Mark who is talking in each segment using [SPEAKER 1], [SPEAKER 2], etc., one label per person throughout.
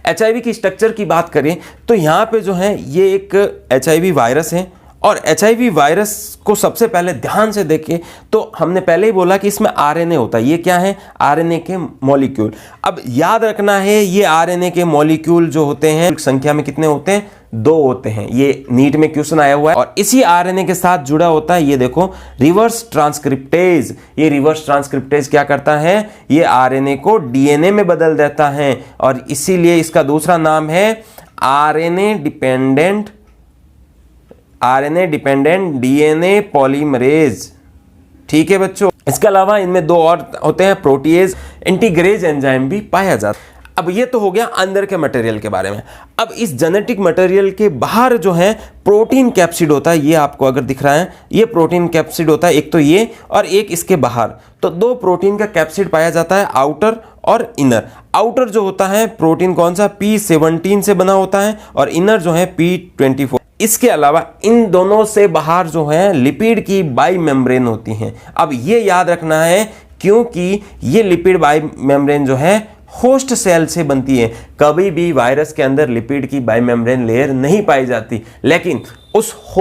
[SPEAKER 1] HIV की structure की बात करें तो यहाँ पे जो है ये एक HIV वायरस है, और HIV वायरस को सबसे पहले ध्यान से देखें तो हमने पहले ही बोला कि इसमें RNA होता है। ये क्या है? RNA के मॉलिक्यूल। अब याद रखना है ये RNA के मॉलिक्यूल जो होते हैं संख्या में कितने होते हैं? 2 होते हैं। ये नीट में क्वेश्चन आया हुआ है। और इसी RNA के साथ जुड़ा होता है ये देखो रिवर्स ट्रांसक्रिप्टेज। ये रिवर्स ट्रांसक्रिप्टेज क्या करता है? ये RNA को DNA में बदल देता है, और इसीलिए इसका दूसरा नाम है RNA डिपेंडेंट DNA पॉलीमरेज। ठीक है बच्चों। इसके अलावा इनमें 2 और होते हैं, प्रोटीएज, इंटीग्रेज एंजाइम भी पाया जाता है। अब ये तो हो गया अंदर के मटेरियल के बारे में। अब इस जेनेटिक मटेरियल के बाहर जो है प्रोटीन कैप्सिड होता है। ये आपको अगर दिख रहा है ये प्रोटीन कैप्सिड होता है, एक तो ये और एक इसके बाहर। तो 2 प्रोटीन का कैप्सिड पाया जाता है, आउटर और इनर। आउटर जो होता है प्रोटीन कौन सा? P17 से बना होता है, और इनर जो है P24। इसके अलावा इन दोनों से बाहर जो है लिपिड की बाई मेम्ब्रेन होती हैं। अब ये याद रखना है क्योंकि ये लिपिड बाई मेम्ब्रेन जो है होस्ट सेल से बनती है। कभी भी वायरस के अंदर लिपिड की बाई मेम्ब्रेन लेयर नहीं पाई जाती, लेकिन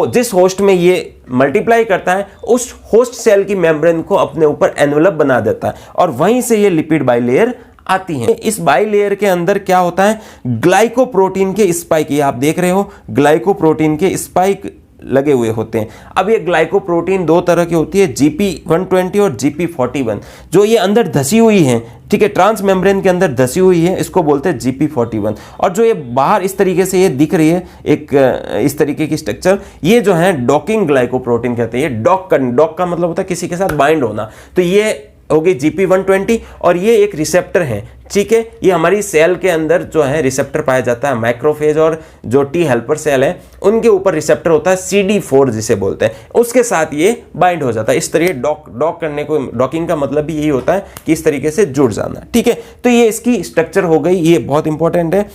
[SPEAKER 1] जिस होस्ट में ये मल्टीप्लाई करता है उस होस्ट सेल की मेम्ब्रेन को अपने ऊपर एनवलप बना देता है, और वहीं से ये लिपिड बाई लेयर आती हैं। इस बाई लेयर के अंदर क्या होता है? ग्लाइकोप्रोटीन के स्पाइक। ये आप देख रहे हो ग्लाइकोप्रोटीन के स्पाइक लगे हुए होते हैं। अब ये ग्लाइकोप्रोटीन 2 तरह की होती है, GP120 और GP41। जो ये अंदर धसी हुई है, ठीक है, ट्रांस मेम्ब्रेन के अंदर धसी हुई है, इसको बोलते हैं GP41। और जो ये बाहर इस तरीके से ये दिख रही है एक इस तरीके की स्ट्रक्चर, ये जो है डॉकिंग ग्लाइकोप्रोटीन कहते हैं। ये डॉक का मतलब होता है किसी के साथ बाइंड होना। तो ये हो गई GP120, और ये एक रिसेप्टर है। ठीक है, ये हमारी सेल के अंदर जो है रिसेप्टर पाया जाता है। माइक्रोफेज और जो टी हेल्पर सेल है उनके ऊपर रिसेप्टर होता है CD4 जिसे बोलते हैं, उसके साथ ये बाइंड हो जाता है। इस तरीके डॉक करने को, डॉकिंग का मतलब भी यही होता है कि इस तरीके से जुड़ जाना। ठीक है, तो ये इसकी स्ट्रक्चर हो गई, ये बहुत इंपॉर्टेंट है।